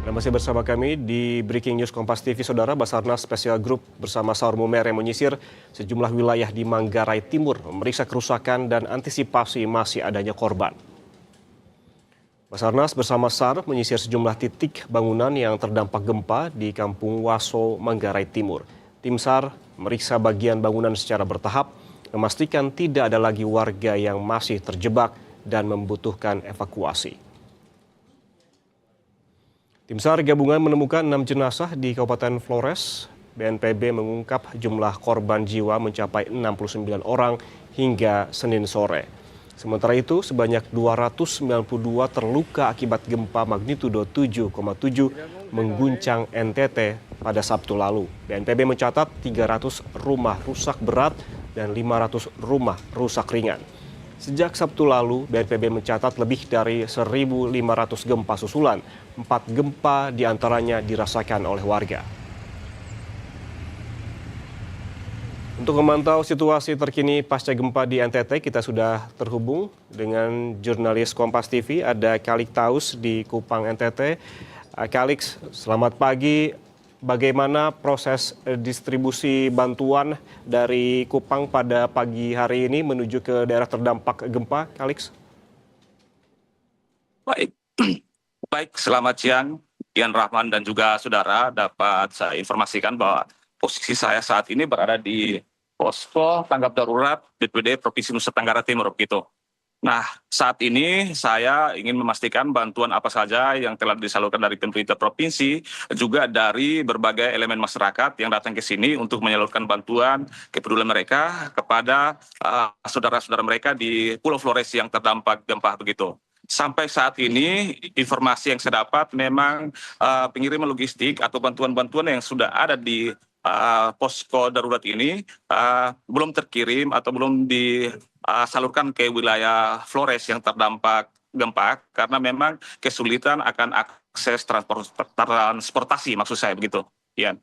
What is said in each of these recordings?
Dan masih bersama kami di Breaking News Kompas TV, Saudara. Basarnas Special Group bersama SAR Mumer yang menyisir sejumlah wilayah di Manggarai Timur, memeriksa kerusakan dan antisipasi masih adanya korban. Basarnas bersama SAR menyisir sejumlah titik bangunan yang terdampak gempa di Kampung Waso, Manggarai Timur. Tim SAR meriksa bagian bangunan secara bertahap, memastikan tidak ada lagi warga yang masih terjebak dan membutuhkan evakuasi. Tim SAR gabungan menemukan 6 jenazah di Kabupaten Flores. BNPB mengungkap jumlah korban jiwa mencapai 69 orang hingga Senin sore. Sementara itu, sebanyak 292 terluka akibat gempa magnitudo 7,7 mengguncang NTT pada Sabtu lalu. BNPB mencatat 300 rumah rusak berat dan 500 rumah rusak ringan. Sejak Sabtu lalu, BNPB mencatat lebih dari 1.500 gempa susulan. 4 gempa diantaranya dirasakan oleh warga. Untuk memantau situasi terkini pasca gempa di NTT, kita sudah terhubung dengan jurnalis Kompas TV, ada Kalik Taus di Kupang NTT. Kalik, selamat pagi. Bagaimana proses distribusi bantuan dari Kupang pada pagi hari ini menuju ke daerah terdampak gempa, Kalik? Baik, selamat siang, Ian Rahman dan juga saudara. Dapat saya informasikan bahwa posisi saya saat ini berada di posko tanggap darurat BPBD Provinsi Nusa Tenggara Timur, begitu. Nah, saat ini saya ingin memastikan bantuan apa saja yang telah disalurkan dari pemerintah provinsi, juga dari berbagai elemen masyarakat yang datang ke sini untuk menyalurkan bantuan kepedulian mereka kepada saudara-saudara mereka di Pulau Flores yang terdampak gempa, begitu. Sampai saat ini, informasi yang saya dapat memang pengiriman logistik atau bantuan-bantuan yang sudah ada di posko darurat ini belum terkirim atau belum disalurkan ke wilayah Flores yang terdampak gempa karena memang kesulitan akan akses transportasi, maksud saya begitu, Ian.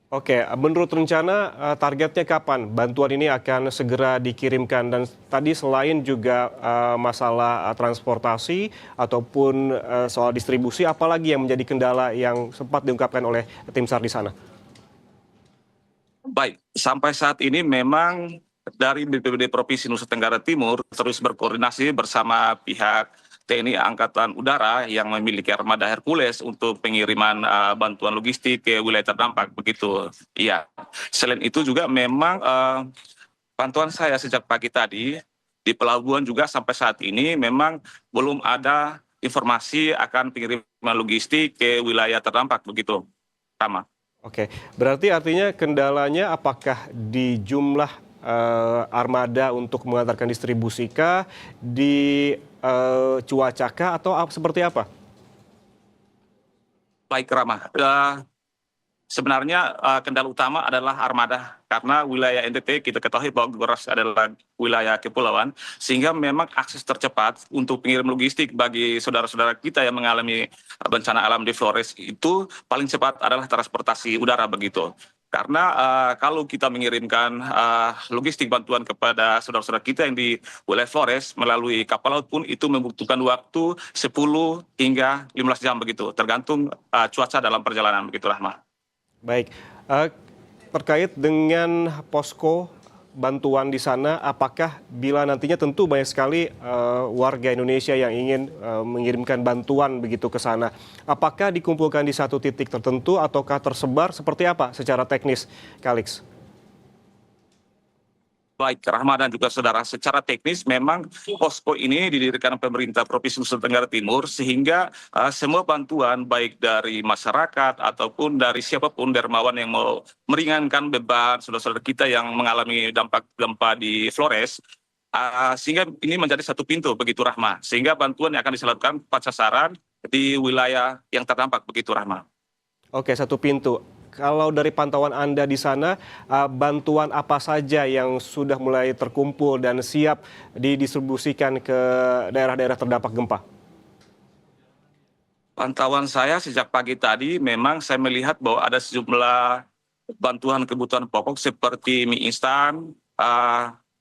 Oke, menurut rencana targetnya kapan bantuan ini akan segera dikirimkan? Dan tadi selain juga masalah transportasi ataupun soal distribusi, apalagi yang menjadi kendala yang sempat diungkapkan oleh tim SAR di sana? Baik, sampai saat ini memang dari BPBD Provinsi Nusa Tenggara Timur terus berkoordinasi bersama pihak TNI Angkatan Udara yang memiliki armada Hercules untuk pengiriman bantuan logistik ke wilayah terdampak, begitu. Iya. Selain itu juga memang pantauan saya sejak pagi tadi di pelabuhan juga sampai saat ini memang belum ada informasi akan pengiriman logistik ke wilayah terdampak, begitu, Rama. Oke, berarti artinya kendalanya apakah di jumlah armada untuk mengantarkan distribusi kah, di cuaca kah, atau seperti apa? Baik, Rama. Sebenarnya kendala utama adalah armada karena wilayah NTT kita ketahui bahwa Goras adalah wilayah kepulauan sehingga memang akses tercepat untuk pengirim logistik bagi saudara-saudara kita yang mengalami bencana alam di Flores itu paling cepat adalah transportasi udara, begitu. Karena kalau kita mengirimkan logistik bantuan kepada saudara-saudara kita yang di wilayah Flores melalui kapal laut pun itu membutuhkan waktu 10 hingga 15 jam, begitu, tergantung cuaca dalam perjalanan, begitu, Rahma. Baik, terkait dengan posko bantuan di sana, apakah bila nantinya tentu banyak sekali warga Indonesia yang ingin mengirimkan bantuan begitu ke sana, apakah dikumpulkan di satu titik tertentu ataukah tersebar seperti apa secara teknis, Kalik? Baik, Rahma dan juga saudara, secara teknis memang posko ini didirikan pemerintah Provinsi Nusa Tenggara Timur sehingga semua bantuan baik dari masyarakat ataupun dari siapapun dermawan yang mau meringankan beban saudara-saudara kita yang mengalami dampak gempa di Flores, sehingga ini menjadi satu pintu, begitu, Rahma, sehingga bantuan yang akan disalurkan tepat sasaran di wilayah yang terdampak, begitu, Rahma. Oke, satu pintu. Kalau dari pantauan Anda di sana, bantuan apa saja yang sudah mulai terkumpul dan siap didistribusikan ke daerah-daerah terdampak gempa? Pantauan saya sejak pagi tadi memang saya melihat bahwa ada sejumlah bantuan kebutuhan pokok seperti mie instan,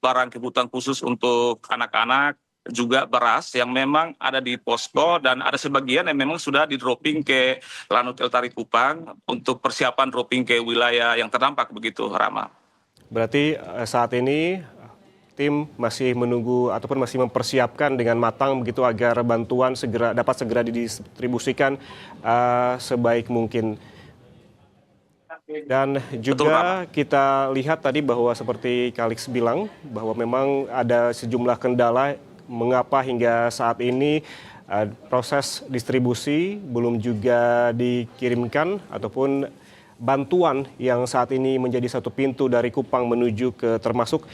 barang kebutuhan khusus untuk anak-anak, juga beras yang memang ada di posko dan ada sebagian yang memang sudah di-dropping ke Lanut El Tari Kupang untuk persiapan dropping ke wilayah yang terdampak begitu, Rama. Berarti saat ini tim masih menunggu ataupun masih mempersiapkan dengan matang begitu agar bantuan dapat segera didistribusikan sebaik mungkin. Dan juga kita lihat tadi bahwa seperti Kalix bilang bahwa memang ada sejumlah kendala mengapa hingga saat ini proses distribusi belum juga dikirimkan ataupun bantuan yang saat ini menjadi satu pintu dari Kupang menuju ke termasuk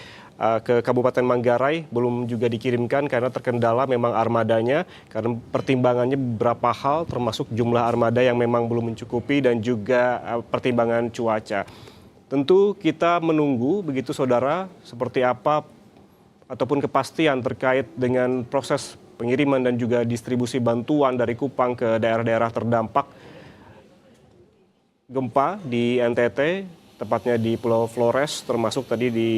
ke Kabupaten Manggarai belum juga dikirimkan karena terkendala memang armadanya karena pertimbangannya beberapa hal termasuk jumlah armada yang memang belum mencukupi dan juga pertimbangan cuaca. Tentu kita menunggu begitu saudara seperti apa ataupun kepastian terkait dengan proses pengiriman dan juga distribusi bantuan dari Kupang ke daerah-daerah terdampak gempa di NTT, tepatnya di Pulau Flores, termasuk tadi di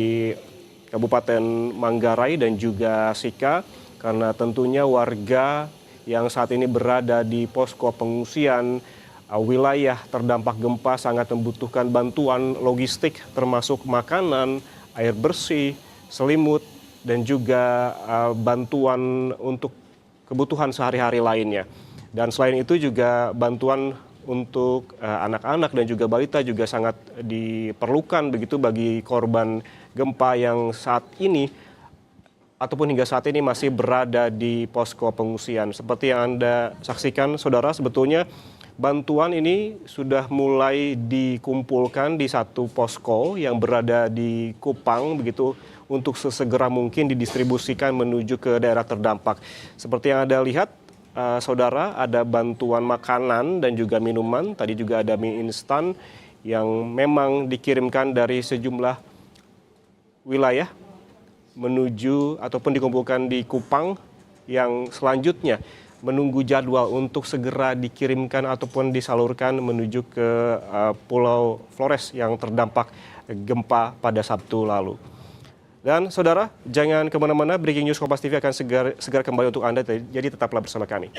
Kabupaten Manggarai dan juga Sika, karena tentunya warga yang saat ini berada di posko pengungsian wilayah terdampak gempa sangat membutuhkan bantuan logistik termasuk makanan, air bersih, selimut, dan juga bantuan untuk kebutuhan sehari-hari lainnya. Dan selain itu juga bantuan untuk anak-anak dan juga balita juga sangat diperlukan begitu bagi korban gempa yang saat ini ataupun hingga saat ini masih berada di posko pengungsian. Seperti yang Anda saksikan saudara, sebetulnya bantuan ini sudah mulai dikumpulkan di satu posko yang berada di Kupang begitu untuk sesegera mungkin didistribusikan menuju ke daerah terdampak. Seperti yang Anda lihat saudara, ada bantuan makanan dan juga minuman, tadi juga ada mie instan yang memang dikirimkan dari sejumlah wilayah menuju ataupun dikumpulkan di Kupang yang selanjutnya menunggu jadwal untuk segera dikirimkan ataupun disalurkan menuju ke Pulau Flores yang terdampak gempa pada Sabtu lalu. Dan saudara, jangan kemana-mana, Breaking News Kompas TV akan segera kembali untuk Anda, jadi tetaplah bersama kami.